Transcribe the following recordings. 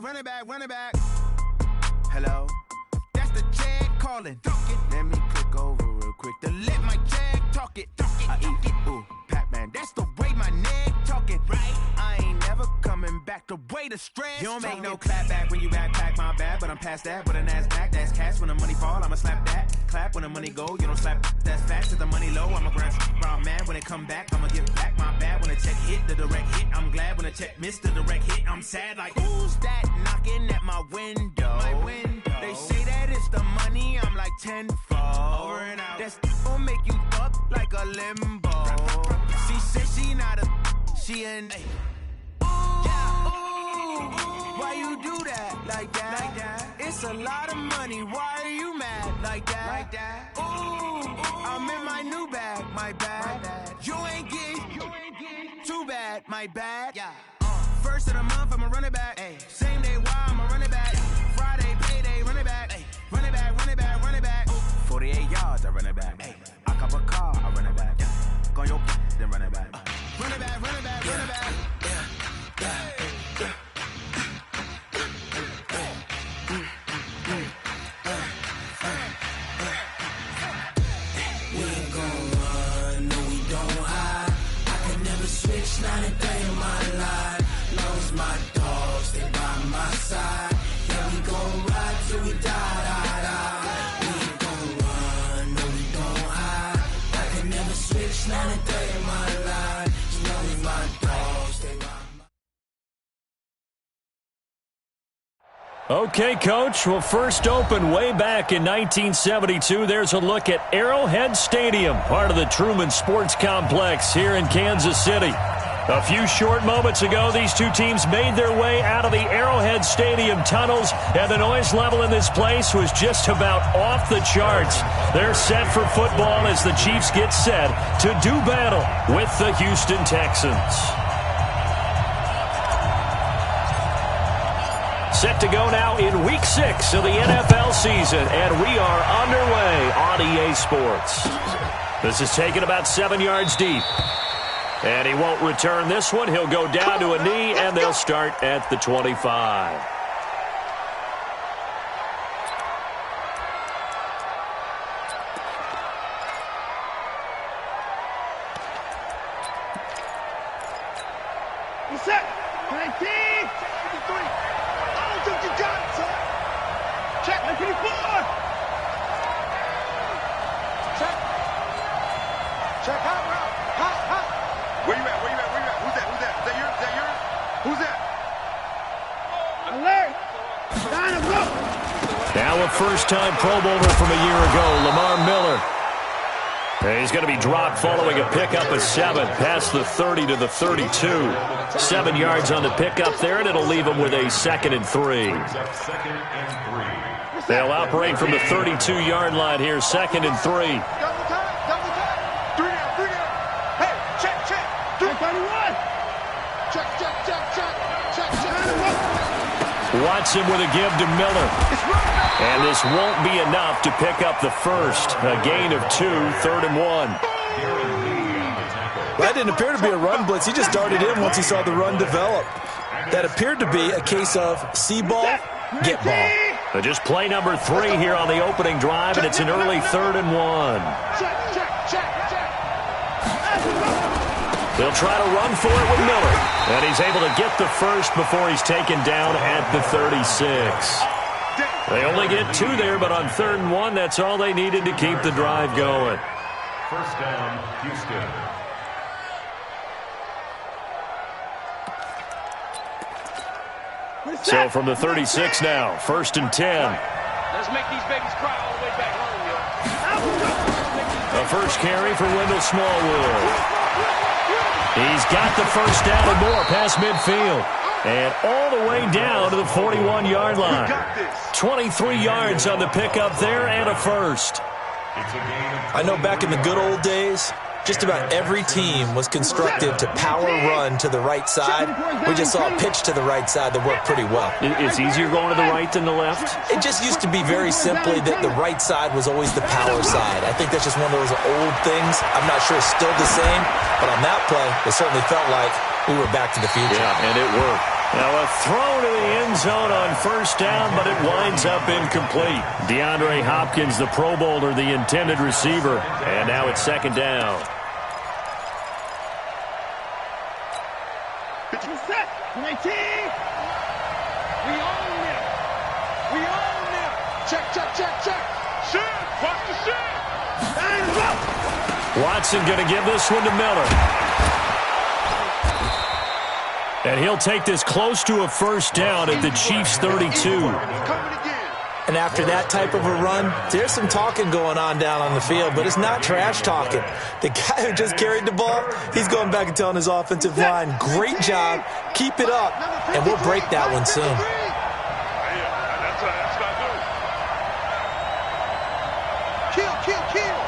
run it back. Hello? That's the Jag calling. Let me click over real quick to let my Jag talk it. I eat it, ooh, Pac-Man. That's the way my neck talking. Right? I ain't never coming back the way the stress. You don't make no clap back when you backpack, my bad, but I'm past that. With a NASDAQ, that's cash. When the money fall, I'ma slap that. Clap when the money go, you don't slap. That's fast to the money low. I'm a ground man. When it come back, I'ma give back my bad. When the check hit, the direct hit. I'm glad when the check missed the direct hit. I'm sad like, who's that knocking at my window? They say that it's the money, I'm like tenfold. Over and out. That's gon' make you up like a limbo. She said she not a, she an ooh, why you do that like that? It's a lot of money, why are you mad like that? Ooh, I'm in my new bag, my bad. You ain't get too bad, my bad. First of the month, I'ma run it back. Same day, why I'ma run it back. Friday, payday, run it back. Run it back, run it back, run it back. 48 yards, I run it back. I cop a car, I run it back. Go on your then run it back. Run it back, run it back, run it back. We ain't gon' run, no we don't hide. I can never switch, not a day in my life. Long as my dogs stay by my side. Yeah, we gon' ride till we die. We ain't gon' run, no we don't hide. I can never switch, not a day in my life. As long as my dogs stay by my side. Okay, Coach. Well, first opened way back in 1972. There's a look at Arrowhead Stadium, part of the Truman Sports Complex here in Kansas City. A few short moments ago, these two teams made their way out of the Arrowhead Stadium tunnels, and the noise level in this place was just about off the charts. They're set for football as the Chiefs get set to do battle with the Houston Texans. Set to go now in Week 6 of the NFL season, and we are underway on EA Sports. This is taken about 7 yards deep. And he won't return this one. He'll go down to a knee, and they'll start at the 25. What's up? 19, 53. Oh, dude, you got it, son. Check, 54. Check, hot route. Hot. Where you at? Who's that? Is that yours? Who's that? Alert! Line up, go! Now a first-time Pro Bowler from a year ago, Lamar Miller. And he's going to be dropped following a pickup of 7, past the 30 to the 32. 7 yards on the pickup there, and it'll leave him with a 2nd and 3. They'll operate from the 32-yard line here, 2nd and 3. Watson with a give to Miller. And this won't be enough to pick up the first. A gain of 2, 3rd and 1. That didn't appear to be a run blitz. He just darted in once he saw the run develop. That appeared to be a case of see ball, get ball. But just play number 3 here on the opening drive, and it's an early 3rd and 1. They'll try to run for it with Miller. And he's able to get the first before he's taken down at the 36. They only get 2 there, but on 3rd and 1, that's all they needed to keep the drive going. First down, Houston. So from the 36 now, 1st and 10. Let's make these babies cry all the way back home, yo. A first carry for Wendell Smallwood. He's got the first down and more past midfield. And all the way down to the 41-yard line. 23 yards on the pickup there and a first. I know back in the good old days, just about every team was constructed to power run to the right side. We just saw a pitch to the right side that worked pretty well. It's easier going to the right than the left? It just used to be very simply that the right side was always the power side. I think that's just one of those old things. I'm not sure it's still the same, but on that play, it certainly felt like we were back to the future. Yeah, and it worked. Now a throw to the end zone on first down, but it winds up incomplete. DeAndre Hopkins, the Pro Bowler, the intended receiver. And now it's second down. Set. 19. We own it. We own it. Check, check, check, check. Shit. Watch the shit. And up. Watson going to give this one to Miller. And he'll take this close to a first down at the Chiefs' 32. And after that type of a run, there's some talking going on down on the field, but it's not trash talking. The guy who just carried the ball, he's going back and telling his offensive line, great job, keep it up, and we'll break that one soon. Kill, kill, kill.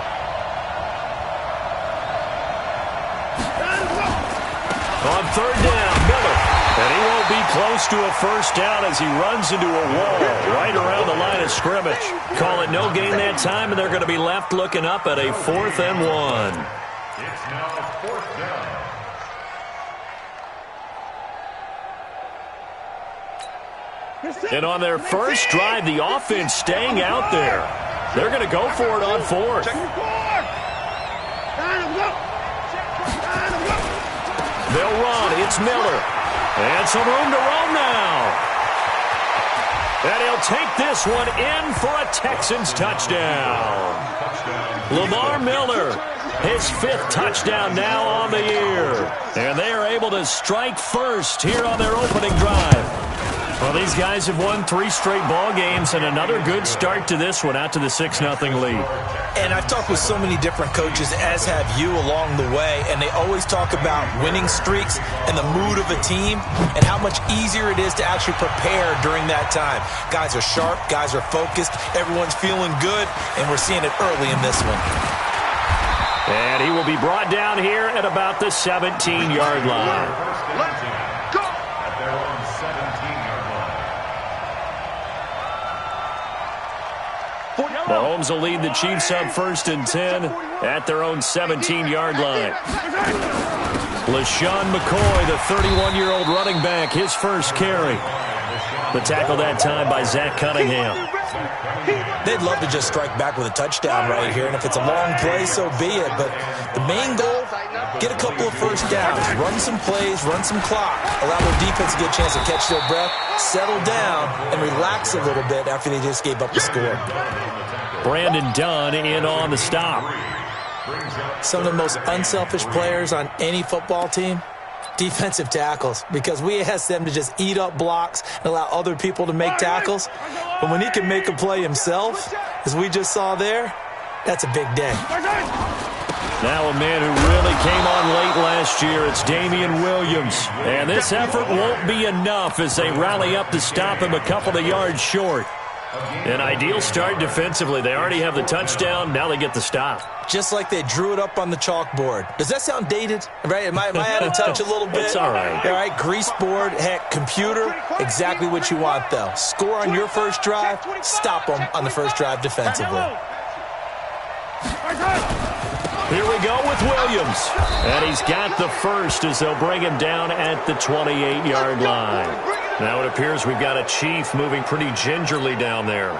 On third down, Miller. And he won't be close to a first down as he runs into a wall right around the line of scrimmage. Call it no gain that time, and they're going to be left looking up at a 4th and 1. It's now 4th down. And on their first drive, the offense staying out there. They're going to go for it on 4th. They'll run. It's Miller. And some room to roam now. And he'll take this one in for a Texans touchdown. Lamar Miller, his 5th touchdown now on the year. And they are able to strike first here on their opening drive. Well, these guys have won 3 straight ball games and another good start to this one out to the 6-0 lead. And I've talked with so many different coaches, as have you, along the way, and they always talk about winning streaks and the mood of a team and how much easier it is to actually prepare during that time. Guys are sharp, guys are focused, everyone's feeling good, and we're seeing it early in this one. And he will be brought down here at about the 17-yard line. Let's go! At their own 17-yard line. Mahomes will lead the Chiefs up 1st and 10 at their own 17-yard line. LaShawn McCoy, the 31-year-old running back, his first carry. The tackle that time by Zach Cunningham. They'd love to just strike back with a touchdown right here, and if it's a long play, so be it. But the main goal, get a couple of first downs, run some plays, run some clock, allow their defense to get a chance to catch their breath, settle down, and relax a little bit after they just gave up the score. Brandon Dunn in on the stop. Some of the most unselfish players on any football team, defensive tackles, because we ask them to just eat up blocks and allow other people to make tackles. But when he can make a play himself, as we just saw there, that's a big day. Now a man who really came on late last year, it's Damian Williams. And this effort won't be enough as they rally up to stop him a couple of yards short. An ideal start defensively. They already have the touchdown. Now they get the stop. Just like they drew it up on the chalkboard. Does that sound dated? Right? Am I out of touch a little bit? It's all right. All right, grease board, heck, computer, exactly what you want, though. Score on your first drive, stop them on the first drive defensively. Here we go with Williams. And he's got the first as they'll bring him down at the 28-yard line. Now it appears we've got a Chief moving pretty gingerly down there.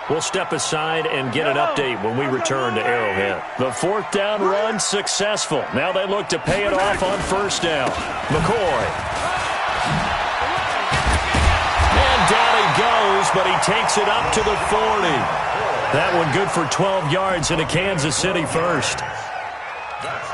We'll step aside and get an update when we return to Arrowhead. The 4th down run successful. Now they look to pay it off on first down. McCoy. And down he goes, but he takes it up to the 40. That one good for 12 yards in a Kansas City first.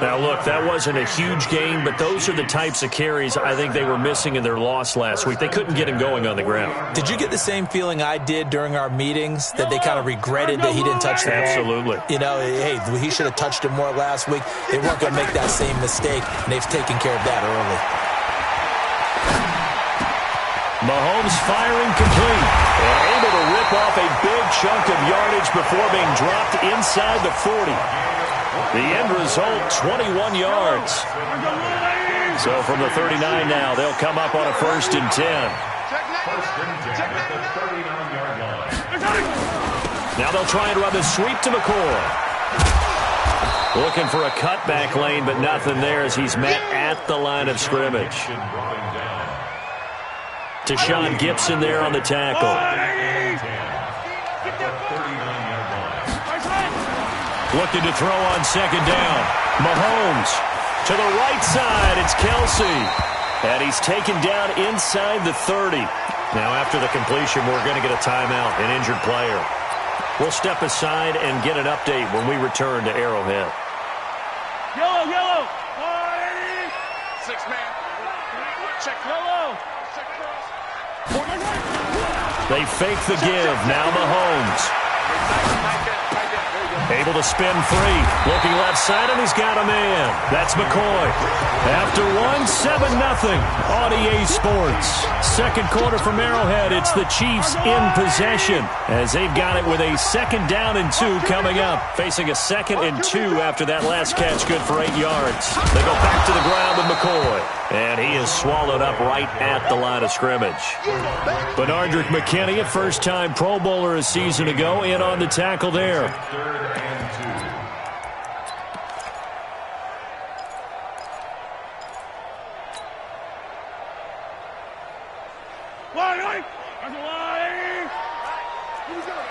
Now, look, that wasn't a huge gain, but those are the types of carries I think they were missing in their loss last week. They couldn't get him going on the ground. Did you get the same feeling I did during our meetings, that they kind of regretted that he didn't touch the ball? Absolutely. You know, hey, he should have touched it more last week. They weren't going to make that same mistake, and they've taken care of that early. Mahomes firing complete. And able to rip off a big chunk of yardage before being dropped inside the 40. The end result, 21 yards. So from the 39 now, they'll come up on a 1st and 10. Now they'll try and run the sweep to McCoy. Looking for a cutback lane, but nothing there as he's met at the line of scrimmage. to Sean Gibson there on the tackle. Looking to throw on second down. Mahomes to the right side. It's Kelsey. And he's taken down inside the 30. Now, after the completion, we're going to get a timeout, an injured player. We'll step aside and get an update when we return to Arrowhead. Yellow, yellow. 6 man. Check yellow. They fake the give. Now Mahomes. Able to spin free. Looking left side, and he's got a man. That's McCoy. After 7-0 on EA Sports. Second quarter from Arrowhead. It's the Chiefs in possession as they've got it with a 2nd down and 2 coming up. Facing a 2nd and 2 after that last catch, good for 8 yards. They go back to the ground with McCoy. And he is swallowed up right at the line of scrimmage. Benardrick McKinney, a first-time Pro Bowler a season ago, in on the tackle there. 3rd and 2.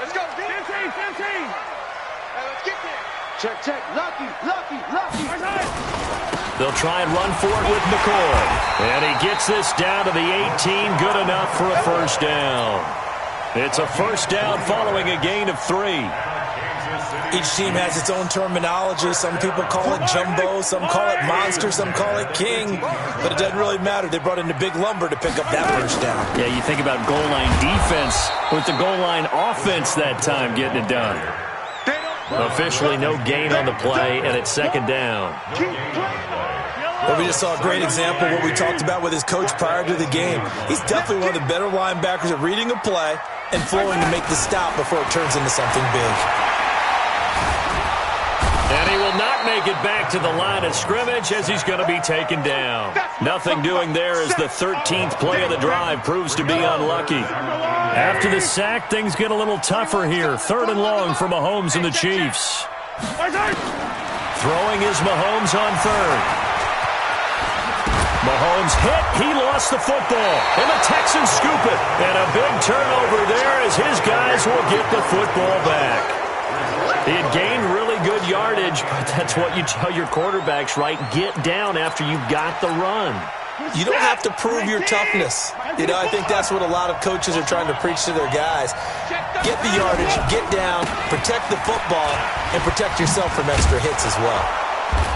Let's go. 15. Let's get there. Check. Lucky. They'll try and run for it with McCoy. And he gets this down to the 18. Good enough for a first down. It's a first down following a gain of 3. Each team has its own terminology. Some people call it jumbo, some call it monster, some call it king. But it doesn't really matter. They brought in a big lumber to pick up that first down. Yeah, you think about goal line defense with the goal line offense that time getting it done. Officially no gain on the play, and it's 2nd down. But we just saw a great example of what we talked about with his coach prior to the game. He's definitely one of the better linebackers at reading a play and flowing to make the stop before it turns into something big. And he will not make it back to the line of scrimmage as he's going to be taken down. Nothing doing there as the 13th play of the drive proves to be unlucky. After the sack, things get a little tougher here. 3rd and long for Mahomes and the Chiefs. Throwing is Mahomes on 3rd. Mahomes hit. He lost the football. And the Texans scoop it. And a big turnover there as his guys will get the football back. He had gained really good yardage, but that's what you tell your quarterbacks, right? Get down after you've got the run. You don't have to prove your toughness. I think that's what a lot of coaches are trying to preach to their guys. Get the yardage, get down, protect the football, and protect yourself from extra hits as well.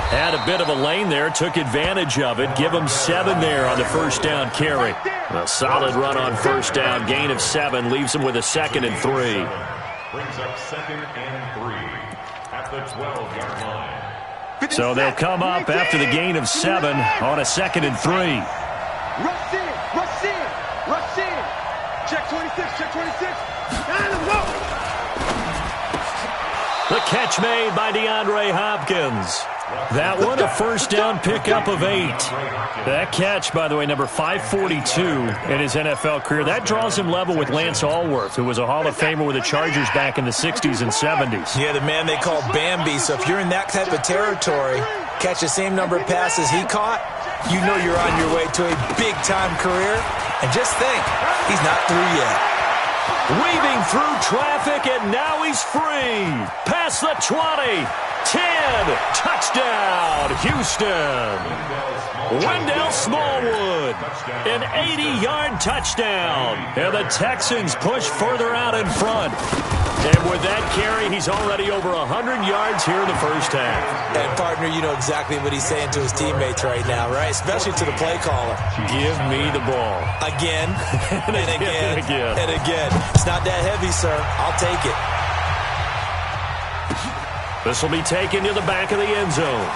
Had a bit of a lane there, took advantage of it. Give him 7 there on the first down carry. A solid run on first down, gain of 7, leaves him with a 2nd and 3. Brings up 2nd and 3 at the 12-yard line. So they'll come up after the gain of 7 on a 2nd and 3. Rush in. Check 26. And go. The catch made by DeAndre Hopkins. That one, a first down pickup of 8. That catch, by the way, number 542 in his NFL career. That draws him level with Lance Allworth, who was a Hall of Famer with the Chargers back in the 60s and 70s. Yeah, the man they call Bambi. So if you're in that type of territory, catch the same number of passes he caught, you know you're on your way to a big-time career. And just think, he's not through yet. Weaving through traffic, and now he's free. Past the 20. 10, touchdown, Houston. Wendell Smallwood, an 80-yard touchdown. And the Texans push further out in front. And with that carry, he's already over 100 yards here in the first half. And, partner, you know exactly what he's saying to his teammates right now, right? Especially to the play caller. Give me the ball. Again, and again. It's not that heavy, sir. I'll take it. This will be taken to the back of the end zone.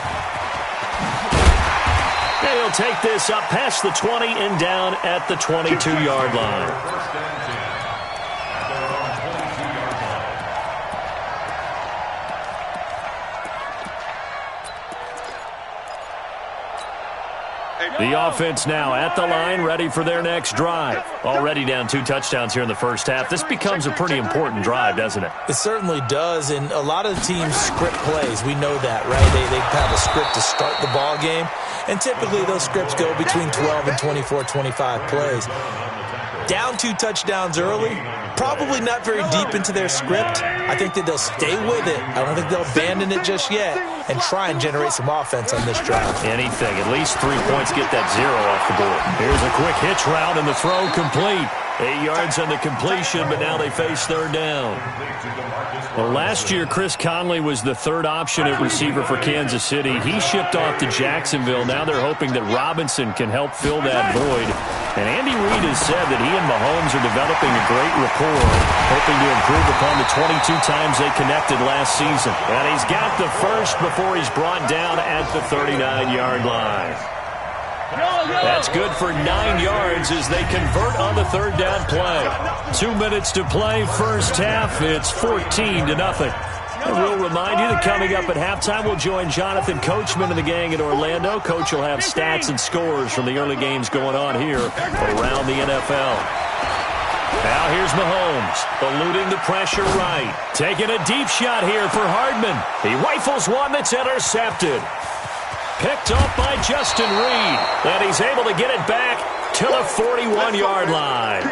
And he'll take this up past the 20 and down at the 22-yard line. The offense now at the line, ready for their next drive. Already down 2 touchdowns here in the first half. This becomes a pretty important drive, doesn't it? It certainly does, and a lot of the teams script plays. We know that, right? They have a script to start the ball game, and typically those scripts go between 12 and 24, 25 plays. down 2 touchdowns early, probably not very deep into their script. I think that they'll stay with it. I don't think they'll abandon it just yet and try and generate some offense on this drive. Anything. At least 3 points, get that 0 off the board. Here's a quick hitch route and the throw complete. 8 yards on the completion, but now they face third down. Well, last year, Chris Conley was the third option at receiver for Kansas City. He shipped off to Jacksonville. Now they're hoping that Robinson can help fill that void. And Andy Reid has said that he and Mahomes are developing a great rapport, hoping to improve upon the 22 times they connected last season. And he's got the first before he's brought down at the 39-yard line. That's good for 9 yards as they convert on the third down play. 2 minutes to play, first half. It's 14-0. And we'll remind you that coming up at halftime, we'll join Jonathan Coachman and the gang in Orlando. Coach will have stats and scores from the early games going on here around the NFL. Now here's Mahomes, eluding the pressure right. Taking a deep shot here for Hardman. He rifles one that's intercepted. Picked up by Justin Reed, and he's able to get it back to the 41-yard line.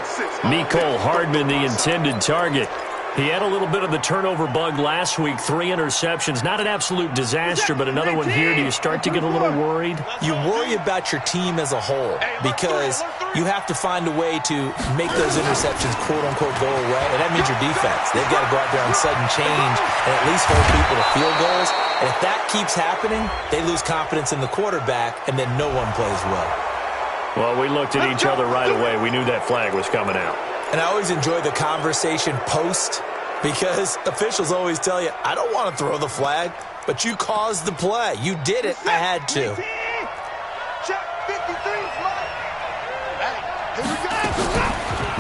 Mecole Hardman, the intended target. He had a little bit of the turnover bug last week, 3 interceptions. Not an absolute disaster, but another one here. Do you start to get a little worried? You worry about your team as a whole because you have to find a way to make those interceptions, quote-unquote, go away, and that means your defense. They've got to go out there on sudden change and at least hold people to field goals. And if that keeps happening, they lose confidence in the quarterback, and then no one plays well. Well, we looked at each other right away. We knew that flag was coming out. And I always enjoy the conversation post because officials always tell you, I don't want to throw the flag, but you caused the play. You did it. I had to.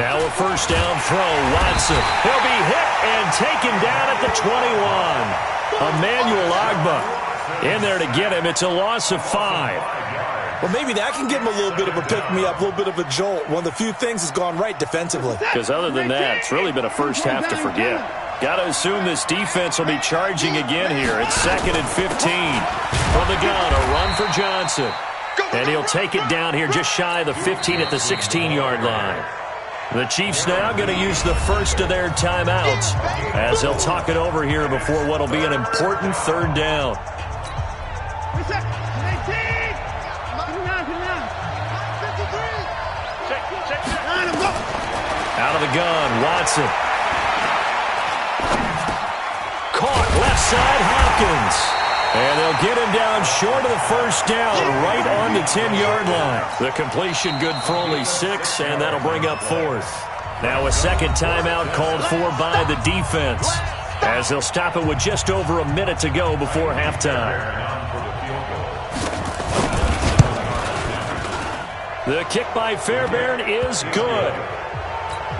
Now a first down throw. Watson. He'll be hit and taken down at the 21. Emmanuel Ogbah in there to get him. It's a loss of 5. Well, maybe that can give him a little bit of a pick-me-up, a little bit of a jolt. One of the few things that's gone right defensively. Because other than that, it's really been a first half to forget. Got to assume this defense will be charging again here. It's 2nd and 15. From the gun, a run for Johnson. And he'll take it down here just shy of the 15 at the 16-yard line. The Chiefs now going to use the first of their timeouts as they'll talk it over here before what will be an important third down. Out of the gun, Watson. Caught left side, Hopkins. And they'll get him down short of the first down, right on the 10-yard line. The completion good for only 6, and that'll bring up 4th. Now a second timeout called for by the defense, as they'll stop it with just over a minute to go before halftime. The kick by Fairbairn is good.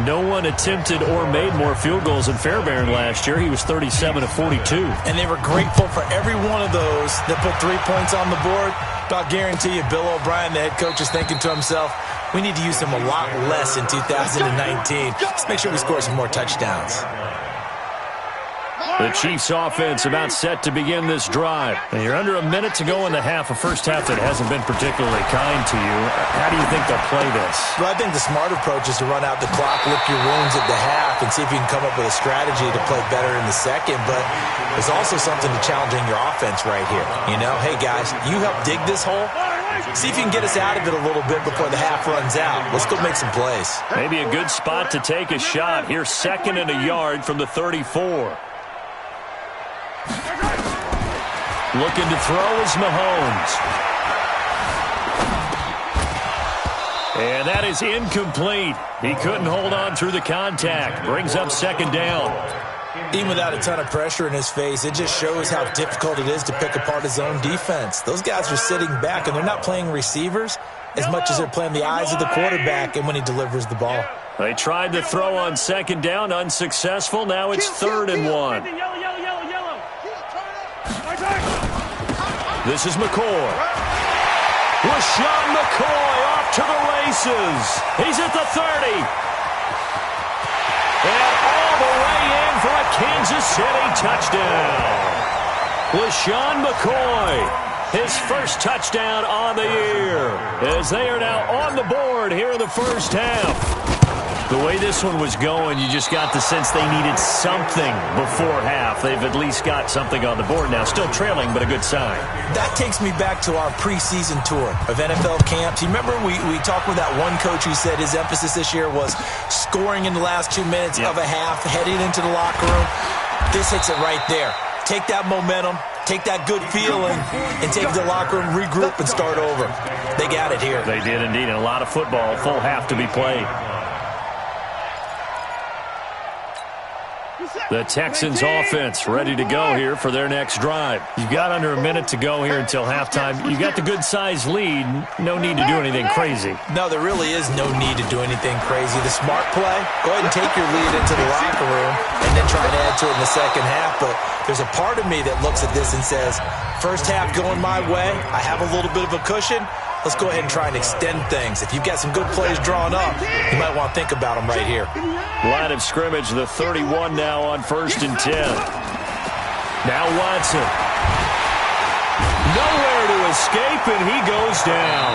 No one attempted or made more field goals than Fairbairn last year. He was 37 of 42. And they were grateful for every one of those that put 3 points on the board. But I'll guarantee you, Bill O'Brien, the head coach, is thinking to himself, we need to use him a lot less in 2019. Let's make sure we score some more touchdowns. The Chiefs offense about set to begin this drive. And you're under a minute to go in the half, a first half that hasn't been particularly kind to you. How do you think they'll play this? Well, I think the smart approach is to run out the clock, lick your wounds at the half, and see if you can come up with a strategy to play better in the second. But there's also something to challenging your offense right here. You know, hey, guys, you help dig this hole. See if you can get us out of it a little bit before the half runs out. Let's go make some plays. Maybe a good spot to take a shot. Here's 2nd and a yard from the 34. Looking to throw is Mahomes. And that is incomplete. He couldn't hold on through the contact. Brings up 2nd down. Even without a ton of pressure in his face, it just shows how difficult it is to pick apart his own defense. Those guys are sitting back, and they're not playing receivers as much as they're playing the eyes of the quarterback and when he delivers the ball. They tried to throw on 2nd down, unsuccessful. Now it's 3rd and 1. This is McCoy. LaShawn McCoy off to the races. He's at the 30. And all the way in for a Kansas City touchdown. LaShawn McCoy, his first touchdown on the year, as they are now on the board here in the first half. The way this one was going, you just got the sense they needed something before half. They've at least got something on the board now. Still trailing, but a good sign. That takes me back to our preseason tour of NFL camps. You remember we talked with that one coach who said his emphasis this year was scoring in the last 2 minutes of a half, heading into the locker room. This hits it right there. Take that momentum, take that good feeling, and take the locker room, regroup, and start over. They got it here. They did indeed, and a lot of football, full half to be played. The Texans offense ready to go here for their next drive. You've got under a minute to go here until halftime. You've got the good-sized lead. No need to do anything crazy. No, there really is no need to do anything crazy. The smart play, go ahead and take your lead into the locker room and then try to add to it in the second half. But there's a part of me that looks at this and says, first half going my way, I have a little bit of a cushion. Let's go ahead and try and extend things. If you've got some good plays drawn up, you might want to think about them right here. Line of scrimmage, the 31 now on 1st and 10. Now Watson. Nowhere to escape, and he goes down.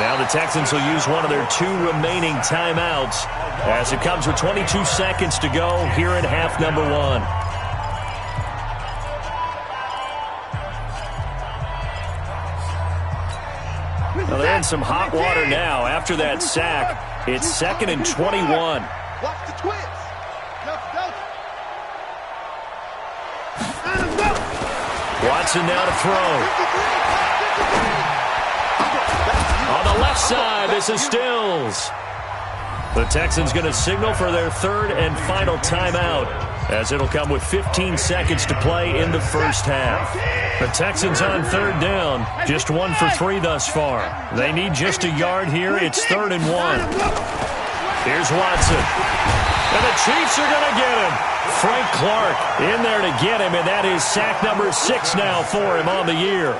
Now the Texans will use one of their 2 remaining timeouts as it comes with 22 seconds to go here in half number 1. Well, they're in some hot water now. After that sack, it's 2nd and 21. Watch the twist. Watson now to throw. On the left side, this is Stills. The Texans going to signal for their 3rd and final timeout, as it'll come with 15 seconds to play in the first half. The Texans on 3rd down, just 1 for 3 thus far. They need just a yard here. It's 3rd and 1. Here's Watson. And the Chiefs are going to get him. Frank Clark in there to get him, and that is sack number 6 now for him on the year.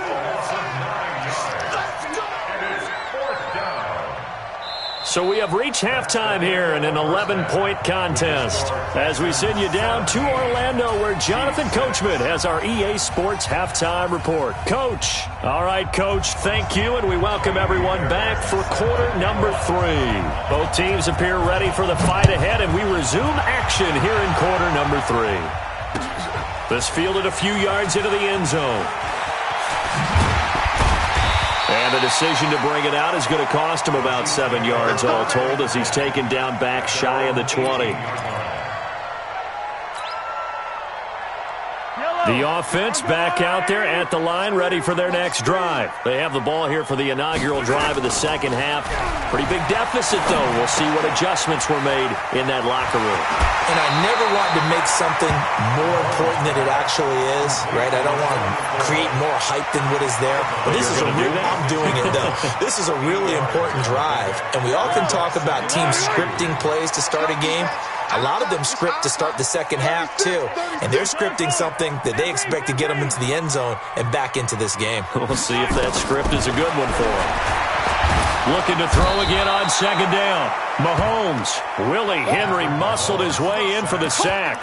So we have reached halftime here in an 11-point contest as we send you down to Orlando where Jonathan Coachman has our EA Sports Halftime Report. Coach. All right, Coach, thank you, and we welcome everyone back for quarter number 3. Both teams appear ready for the fight ahead, and we resume action here in quarter number 3. This fielded a few yards into the end zone. And the decision to bring it out is going to cost him about 7 yards all told as he's taken down back shy of the 20. The offense back out there at the line, ready for their next drive. They have the ball here for the inaugural drive of the second half. Pretty big deficit, though. We'll see what adjustments were made in that locker room. And I never want to make something more important than it actually is, right? I don't want to create more hype than what is there. But this is I'm doing it, though. This is a really important drive. And we often talk about teams scripting plays to start a game. A lot of them script to start the second half, too. And they're scripting something that they expect to get them into the end zone and back into this game. We'll see if that script is a good one for them. Looking to throw again on 2nd down. Mahomes. Willie Henry muscled his way in for the sack.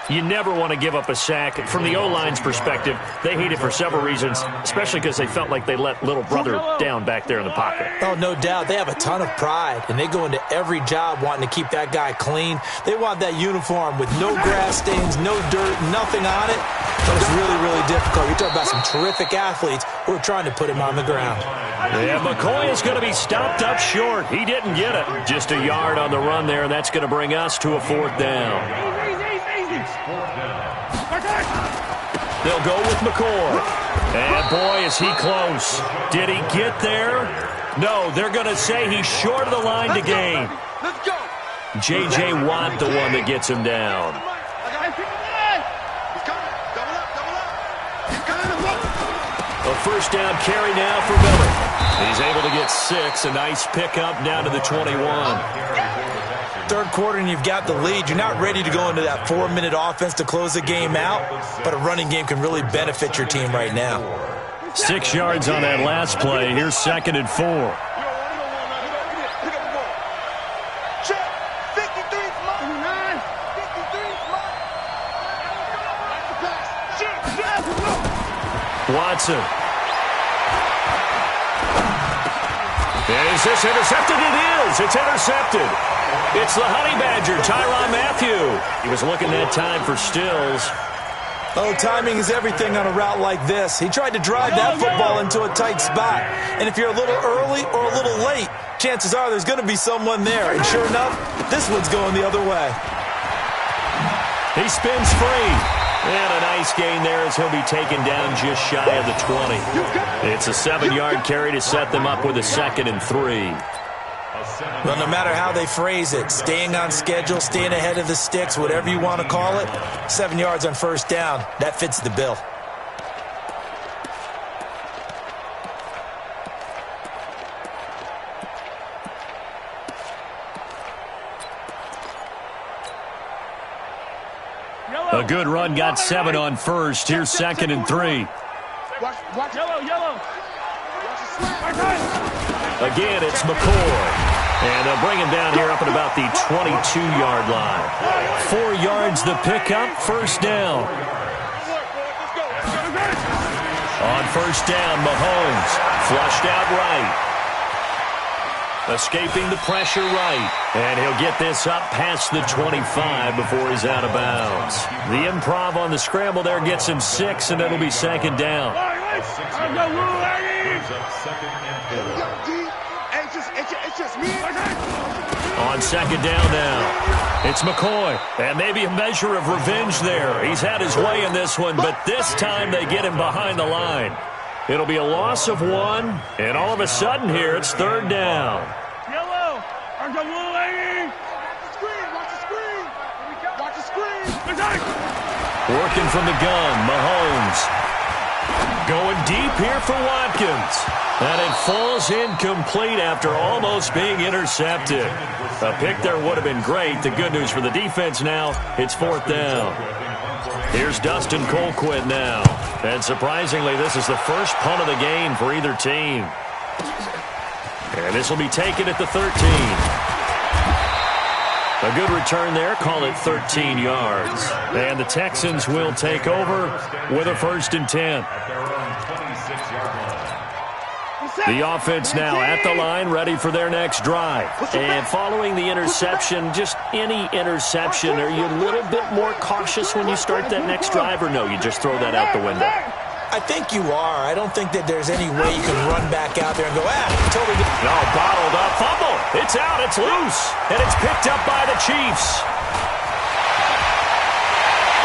You never want to give up a sack. From the O-line's perspective, they hate it for several reasons, especially because they felt like they let little brother down back there in the pocket. Oh, no doubt. They have a ton of pride, and they go into every job wanting to keep that guy clean. They want that uniform with no grass stains, no dirt, nothing on it. But it's really, really difficult. You're talking about some terrific athletes who are trying to put him on the ground. Yeah, McCoy is going to be stopped up short. He didn't get it. Just a yard on the run there, and that's going to bring us to a 4th down. They'll go with McCoy. And boy, is he close. Did he get there? No, they're going to say he's short of the line to gain. J.J. Watt, the one that gets him down. A 1st down carry now for Miller. He's able to get 6. A nice pickup down to the 21. 3rd quarter and you've got the lead. You're not ready to go into that 4-minute offense to close the game out, but a running game can really benefit your team right now. 6 yards on that last play. Here's 2nd and 4. Watson. And is this intercepted? It is. It's intercepted. It's the Honey Badger, Tyrann Mathieu. He was looking that time for Stills. Oh, timing is everything on a route like this. He tried to drive that football into a tight spot. And if you're a little early or a little late, chances are there's going to be someone there. And sure enough, this one's going the other way. He spins free. And a nice gain there as he'll be taken down just shy of the 20. It's a 7-yard carry to set them up with a 2nd and 3. Well, no matter how they phrase it, staying on schedule, staying ahead of the sticks, whatever you want to call it, 7 yards on first down, that fits the bill. A good run got 7 on first. Here's 2nd and 3. Watch yellow. Again, it's McCoy. And they'll bring him down here up at about the 22-yard line. 4 yards the pickup, first down. On first down, Mahomes flushed out right. Escaping the pressure right. And he'll get this up past the 25 before he's out of bounds. The improv on the scramble there gets him 6, and it'll be 2nd down. On 2nd down now, it's McCoy. And maybe a measure of revenge there. He's had his way in this one, but this time they get him behind the line. It'll be a loss of 1, and all of a sudden here, it's 3rd down. Yellow! Watch the screen! Working from the gun, Mahomes. Going deep here for Watkins. And it falls incomplete after almost being intercepted. A pick there would have been great. The good news for the defense now, it's 4th down. Here's Dustin Colquitt now. And surprisingly, this is the first punt of the game for either team. And this will be taken at the 13. A good return there, call it 13 yards. And the Texans will take over with a 1st and 10. The offense now at the line, ready for their next drive. And following the interception, just any interception, are you a little bit more cautious when you start that next drive, or no, you just throw that out the window? I think you are. I don't think that there's any way you can run back out there and go, totally. No, bottled up, fumble. It's out, it's loose, and it's picked up by the Chiefs.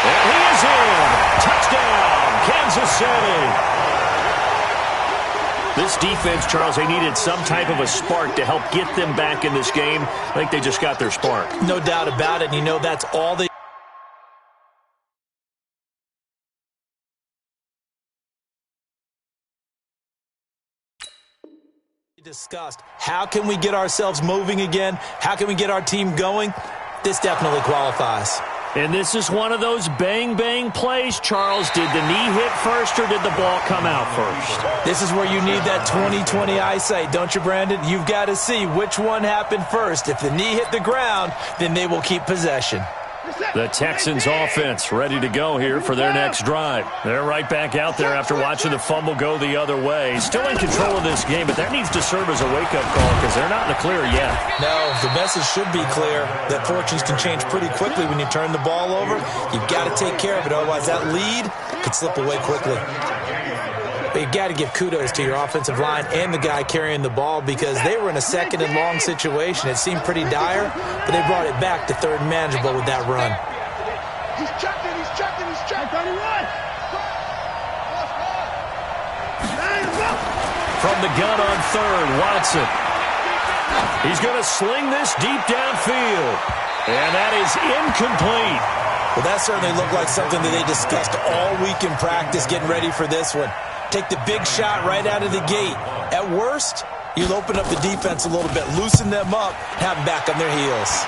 And he is in. Touchdown, Kansas City. This defense, Charles, they needed some type of a spark to help get them back in this game. I think they just got their spark. No doubt about it. And you know that's all they discussed. How can we get ourselves moving again? How can we get our team going? This definitely qualifies. And this is one of those bang-bang plays, Charles. Did the knee hit first or did the ball come out first? This is where you need that 20/20 eyesight, don't you, Brandon? You've got to see which one happened first. If the knee hit the ground, then they will keep possession. The Texans offense ready to go here for their next drive. They're right back out there after watching the fumble go the other way. Still in control of this game, but that needs to serve as a wake-up call because they're not in the clear yet. No, the message should be clear that fortunes can change pretty quickly when you turn the ball over. You've got to take care of it, otherwise that lead could slip away quickly. But you've got to give kudos to your offensive line and the guy carrying the ball because they were in a 2nd and long situation. It seemed pretty dire, but they brought it back to 3rd and manageable with that run. He's checking. From the gun on 3rd, Watson. He's going to sling this deep downfield. And that is incomplete. Well, that certainly looked like something that they discussed all week in practice getting ready for this one. Take the big shot right out of the gate. At worst, you'll open up the defense a little bit, loosen them up, have them back on their heels.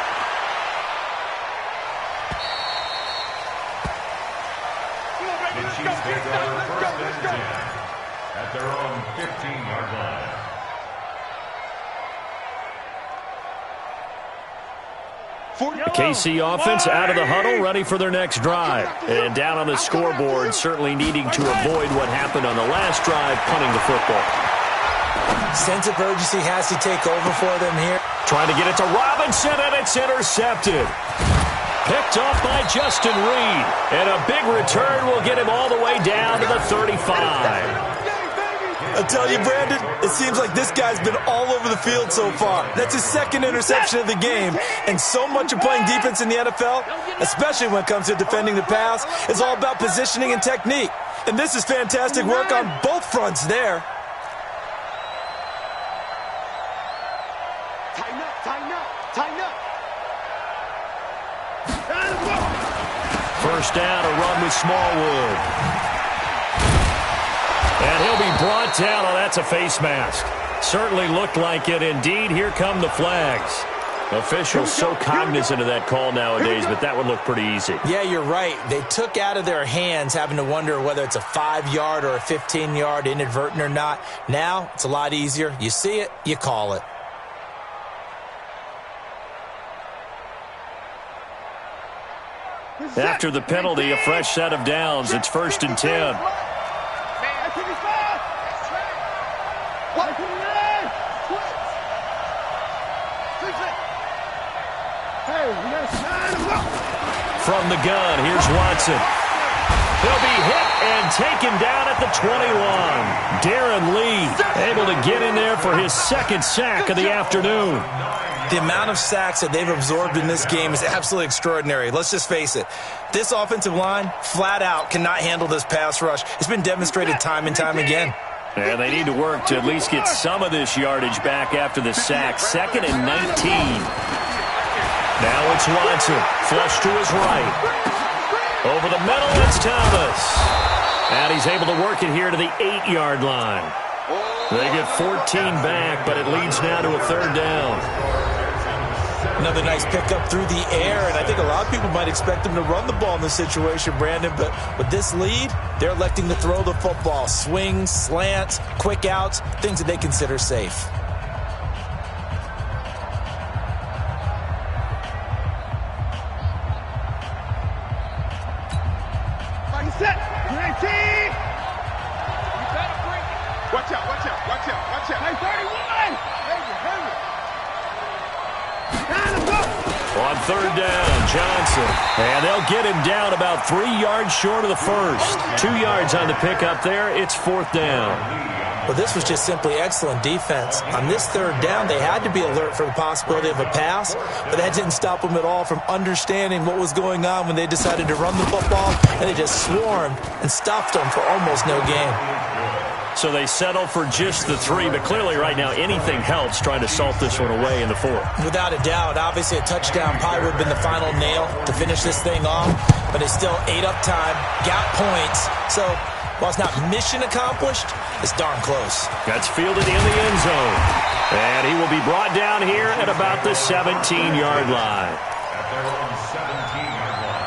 The Chiefs take over 1st and 10 at their own 15-yard line. The KC offense out of the huddle, ready for their next drive. And down on the scoreboard, certainly needing to avoid what happened on the last drive, punting the football. Sense of urgency has to take over for them here. Trying to get it to Robinson, and it's intercepted. Picked off by Justin Reed. And a big return will get him all the way down to the 35. I tell you, Brandon, it seems like this guy's been all over the field so far. That's his second interception of the game. And so much of playing defense in the NFL, especially when it comes to defending the pass, is all about positioning and technique. And this is fantastic work on both fronts there. Tighten up, tighten up, tighten up. First down, a run with Smallwood. And he'll be brought down. Oh, that's a face mask. Certainly looked like it. Indeed, here come the flags. Officials so cognizant of that call nowadays, but that would look pretty easy. Yeah, you're right. They took out of their hands having to wonder whether it's a 5-yard or a 15-yard, inadvertent or not. Now, it's a lot easier. You see it, you call it. After the penalty, a fresh set of downs. It's 1st and 10. From the gun, here's Watson. He'll be hit and taken down at the 21. Darren Lee able to get in there for his second sack of the afternoon. The amount of sacks that they've absorbed in this game is absolutely extraordinary. Let's just face it. This offensive line, flat out, cannot handle this pass rush. It's been demonstrated time and time again. And they need to work to at least get some of this yardage back after the sack. 2nd and 19. Now it's Watson, flush to his right. Over the middle, it's Thomas. And he's able to work it here to the 8-yard line. They get 14 back, but it leads now to a 3rd down. Another nice pickup through the air, and I think a lot of people might expect them to run the ball in this situation, Brandon, but with this lead, they're electing to throw the football. Swings, slants, quick outs, things that they consider safe. Set. 19. You better break it. Watch out, watch out, watch out, watch out. Hey, 31. On 3rd down, Johnson. And they'll get him down about 3 yards short of the first. 2 yards on the pickup there. It's 4th down. Well, this was just simply excellent defense. On this 3rd down, they had to be alert for the possibility of a pass, but that didn't stop them at all from understanding what was going on when they decided to run the football, and they just swarmed and stuffed them for almost no gain. So they settle for just the 3, but clearly right now anything helps trying to salt this one away in the 4th. Without a doubt, obviously a touchdown probably would have been the final nail to finish this thing off, but they still ate up time, got points, so while it's not mission accomplished, it's darn close. That's fielded in the end zone. And he will be brought down here at about the 17-yard line. At their own 17-yard line.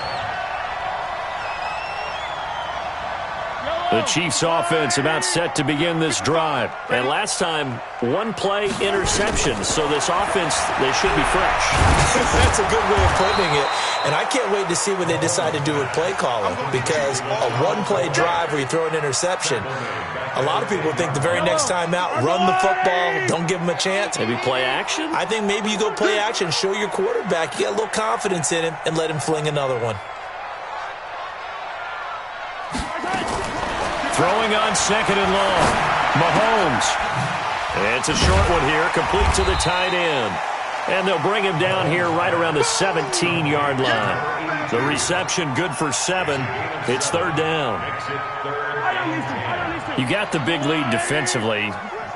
The Chiefs offense about set to begin this drive. And last time, 1-play interception. So this offense, they should be fresh. That's a good way of putting it. And I can't wait to see what they decide to do with play calling, because a 1-play drive where you throw an interception, a lot of people think the very next time out, run the football, don't give them a chance. Maybe play action? I think maybe you go play action, show your quarterback, you get a little confidence in him, and let him fling another one. Throwing on 2nd and long. Mahomes. It's a short one here, complete to the tight end. And they'll bring him down here right around the 17-yard line. The reception good for 7. It's 3rd down. You got the big lead defensively.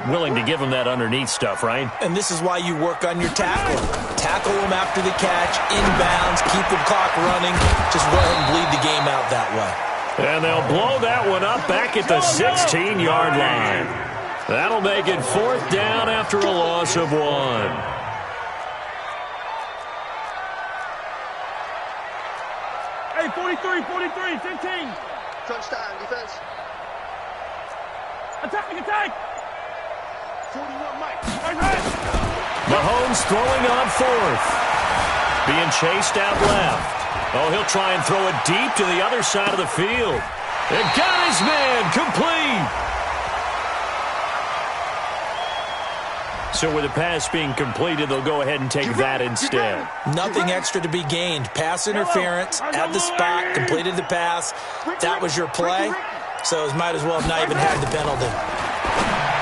Willing to give them that underneath stuff, right? And this is why you work on your tackle. Tackle them after the catch, inbounds, keep the clock running. Just go ahead and bleed the game out that way. And they'll blow that one up back at the 16-yard line. That'll make it 4th down after a loss of 1. Hey, 43, 15. Touchdown, defense. Attack. 41, Mike. Mahomes throwing on 4th. Being chased out left. Oh, he'll try and throw it deep to the other side of the field. And got his man complete. So with the pass being completed, they'll go ahead and take that instead. Nothing extra to be gained. Pass interference at the spot, completed the pass. That was your play, so it might as well have not even had the penalty.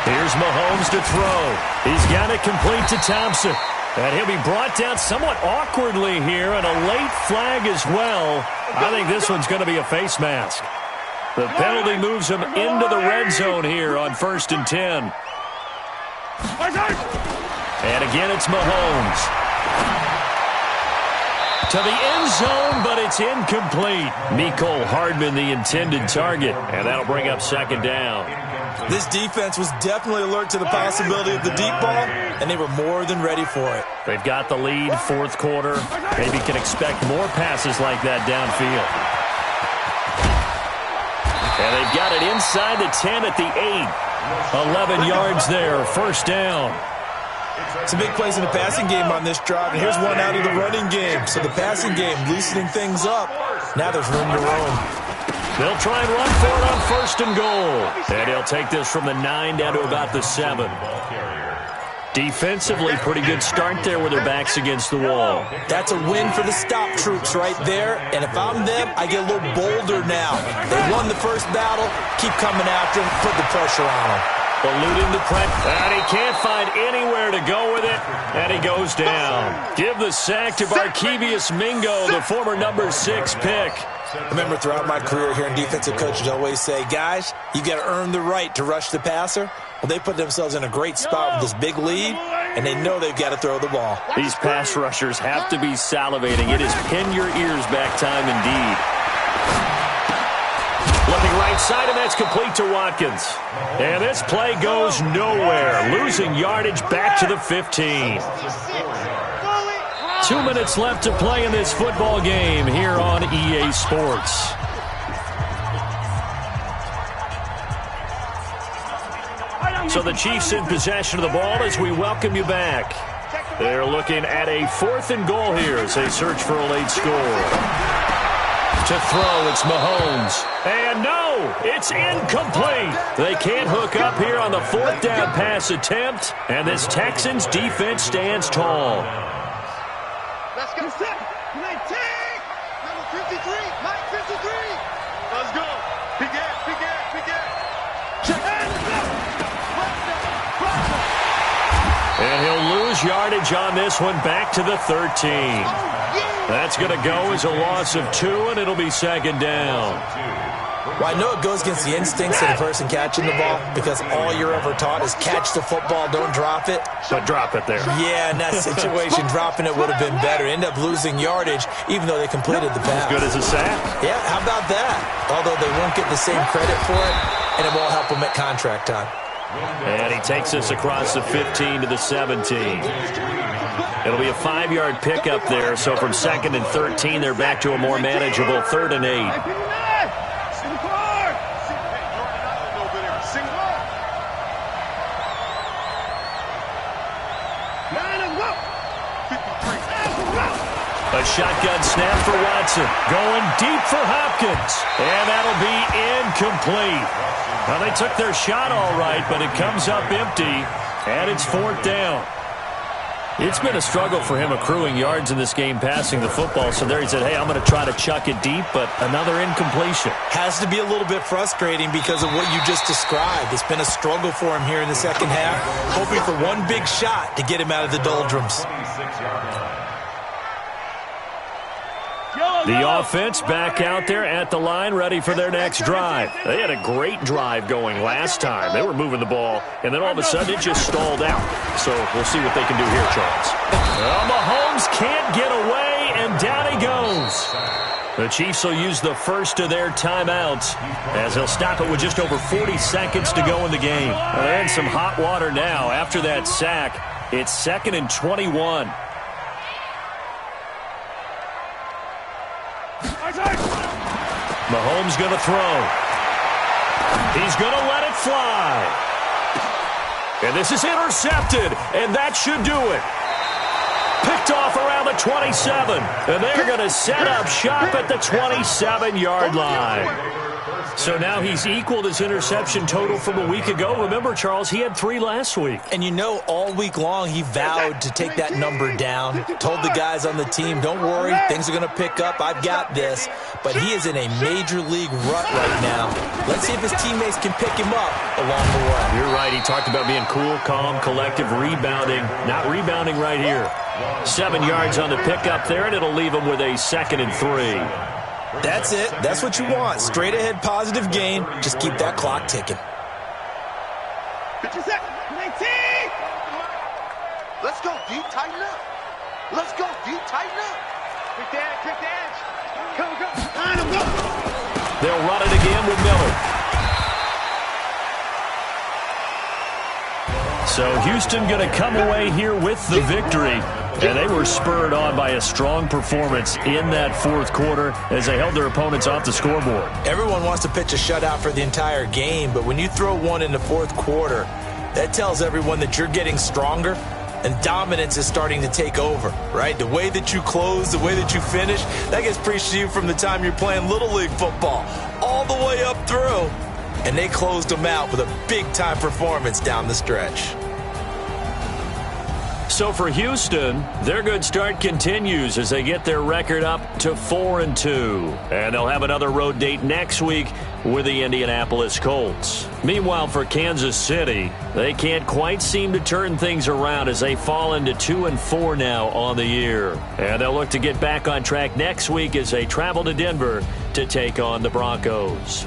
Here's Mahomes to throw. He's got it complete to Thompson. And he'll be brought down somewhat awkwardly here, and a late flag as well. I think this one's going to be a face mask. The penalty moves him into the red zone here on 1st and 10. And again, it's Mahomes. To the end zone, but it's incomplete. Mecole Hardman, the intended target, and that'll bring up 2nd down. This defense was definitely alert to the possibility of the deep ball, and they were more than ready for it. They've got the lead, 4th quarter. Maybe can expect more passes like that downfield. And they've got it inside the 10 at the 8. 11 yards there, 1st down. Some big plays in the passing game on this drive, and here's one out of the running game. So the passing game loosening things up. Now there's room to roam. They'll try and run for it on 1st and goal. And he'll take this from the 9 down to about the 7. Defensively, pretty good start there with their backs against the wall. That's a win for the stop troops right there. And if I'm them, I get a little bolder now. They won the first battle. Keep coming after them. Put the pressure on them. Eluding the pressure. And he can't find anywhere to go with it. And he goes down. Give the sack to Barkevious Mingo, the former number 6 pick. I remember throughout my career hearing defensive coaches always say, guys, you got to earn the right to rush the passer. Well, they put themselves in a great spot with this big lead, and they know they've got to throw the ball. These pass rushers have to be salivating. It is pin your ears back time indeed. Looking right side, and that's complete to Watkins. And this play goes nowhere. Losing yardage back to the 15. 2 minutes left to play in this football game here on EA Sports. So the Chiefs in possession of the ball as we welcome you back. They're looking at a 4th and goal here as they search for a late score. To throw, it's Mahomes. And no, it's incomplete. They can't hook up here on the 4th down pass attempt, and this Texans defense stands tall. Let's go. Set. Number 53. Mike 53. Let's go. Big it. Check. And he'll lose yardage on this one back to the 13. That's going to go as a loss of 2, and it'll be 2nd down. Well, I know it goes against the instincts of the person catching the ball because all you're ever taught is catch the football, don't drop it. But drop it there. Yeah, in that situation, dropping it would have been better. End up losing yardage, even though they completed the pass. As good as a sack. Yeah, how about that? Although they won't get the same credit for it, and it won't help them at contract time. And he takes us across the 15 to the 17. It'll be a 5-yard pickup there, so from 2nd and 13, they're back to a more manageable 3rd and 8. A shotgun snap for Watson. Going deep for Hopkins. And that'll be incomplete. Well, they took their shot all right, but it comes up empty. And it's 4th down. It's been a struggle for him accruing yards in this game passing the football. So there he said, hey, I'm going to try to chuck it deep, but another incompletion. Has to be a little bit frustrating because of what you just described. It's been a struggle for him here in the second half, hoping for one big shot to get him out of the doldrums. The offense back out there at the line, ready for their next drive. They had a great drive going last time. They were moving the ball, and then all of a sudden it just stalled out. So we'll see what they can do here, Charles. Well, Mahomes can't get away, and down he goes. The Chiefs will use the first of their timeouts as they'll stop it with just over 40 seconds to go in the game. Well, they're in some hot water now after that sack. It's 2nd and 21. Mahomes going to throw. He's going to let it fly. And this is intercepted, and that should do it. Picked off around the 27, and they're going to set up shop at the 27-yard line. So now he's equaled his interception total from a week ago. Remember, Charles, he had 3 last week. And you know, all week long he vowed to take that number down. Told the guys on the team, don't worry, things are going to pick up. I've got this. But he is in a major league rut right now. Let's see if his teammates can pick him up along the way. You're right. He talked about being cool, calm, collective, rebounding. Not rebounding right here. 7 yards on the pickup there, and it'll leave him with a 2nd and 3. That's it. That's what you want. Straight ahead positive gain. Just keep that clock ticking. 50 seconds. 19. Let's go, D. Tighten up. Let's go, D. Tighten up. Quick the edge. Go. Line him, go. They'll run it again with Miller. So Houston going to come away here with the victory. And they were spurred on by a strong performance in that 4th quarter as they held their opponents off the scoreboard. Everyone wants to pitch a shutout for the entire game, but when you throw one in the 4th quarter, that tells everyone that you're getting stronger and dominance is starting to take over, right? The way that you close, the way that you finish, that gets preached to you from the time you're playing Little League football all the way up through. And they closed them out with a big-time performance down the stretch. So for Houston, their good start continues as they get their record up to 4-2. And they'll have another road date next week with the Indianapolis Colts. Meanwhile, for Kansas City, they can't quite seem to turn things around as they fall into 2-4 now on the year. And they'll look to get back on track next week as they travel to Denver to take on the Broncos.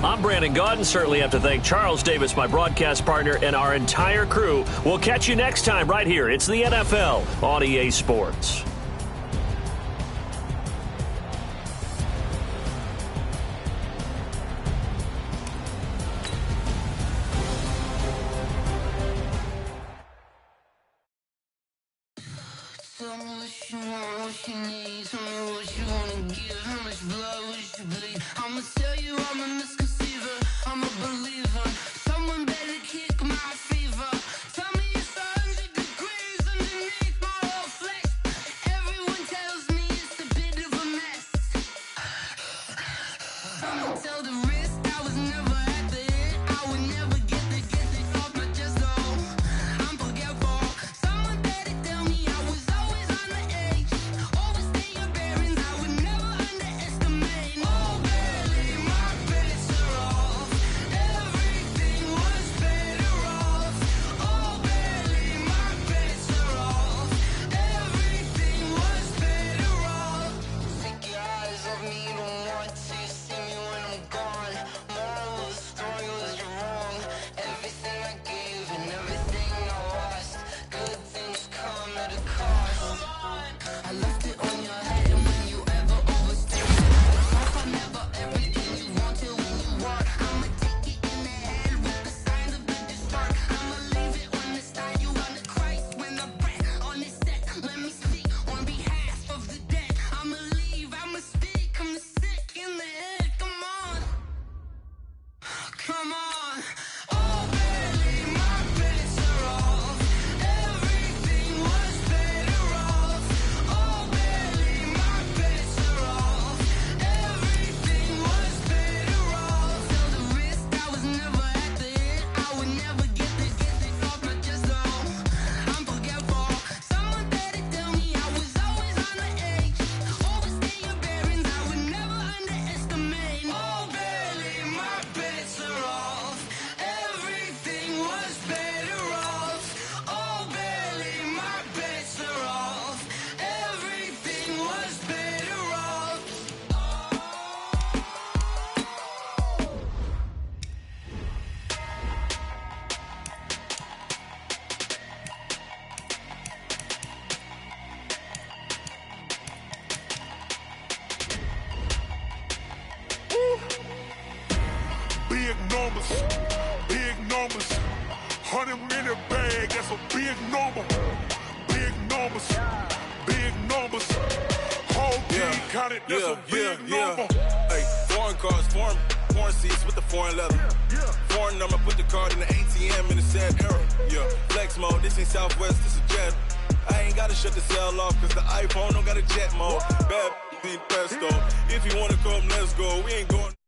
I'm Brandon Gaudin. Certainly have to thank Charles Davis, my broadcast partner, and our entire crew. We'll catch you next time right here. It's the NFL on EA Sports. Tell me what you want, what you need. Tell me what you wanna give. How much blood would you bleed? I'ma tell you I'm a misconceiver. I'm a believer. Someone better kick my fever. Tell me it's 100 degrees underneath my whole flesh. Everyone tells me it's a bit of a mess. I'ma tell the risk I was never at the end. I would never get this off my chest. Oh, I'm forgetful. Someone better tell me I was always on the edge. Overstay your bearings. I would never underestimate. Oh, barely my bets are off. Everything was better off. Oh, barely my bets are off. Everything was better off. Take your eyes off me, don't want to see me when I'm gone. Moral of the story was you're wrong. Everything I gave and everything I lost. Good things come at a cost. I left it on your head when you ever overstayed. I never everything you wanted when you want. I'ma take it in the head with the signs of the distort. I'ma leave it on the side. You on the Christ when the breath on this set. Let me speak on behalf of the dead. I'ma leave, I'ma speak. I'm the sick in the head. Come on. Come on. Oh, barely my bets are off. Everything was better off. Oh, barely my bets are off. Everything was better off. Tell the risk I was never at the end. I would never get this off my chest. Oh, I'm forgetful. Someone better tell me I was always on the edge. Overstay your bearings. I would never underestimate. Oh, barely my bets are off. Everything was better off. Oh, barely my bets are off. Everything was better off. Big numbers, big numbers. 100-minute bag, that's a big number. Big numbers, big numbers. Whole team counted, that's a big number. Hey, foreign cars, foreign seats with the foreign leather. Foreign number, put the card in the ATM in the sad era. Yeah, flex mode, this ain't Southwest, this is jet. I ain't gotta shut the cell off, cause the iPhone don't got a jet mode. Bad pesto. If you wanna come, let's go. We ain't going.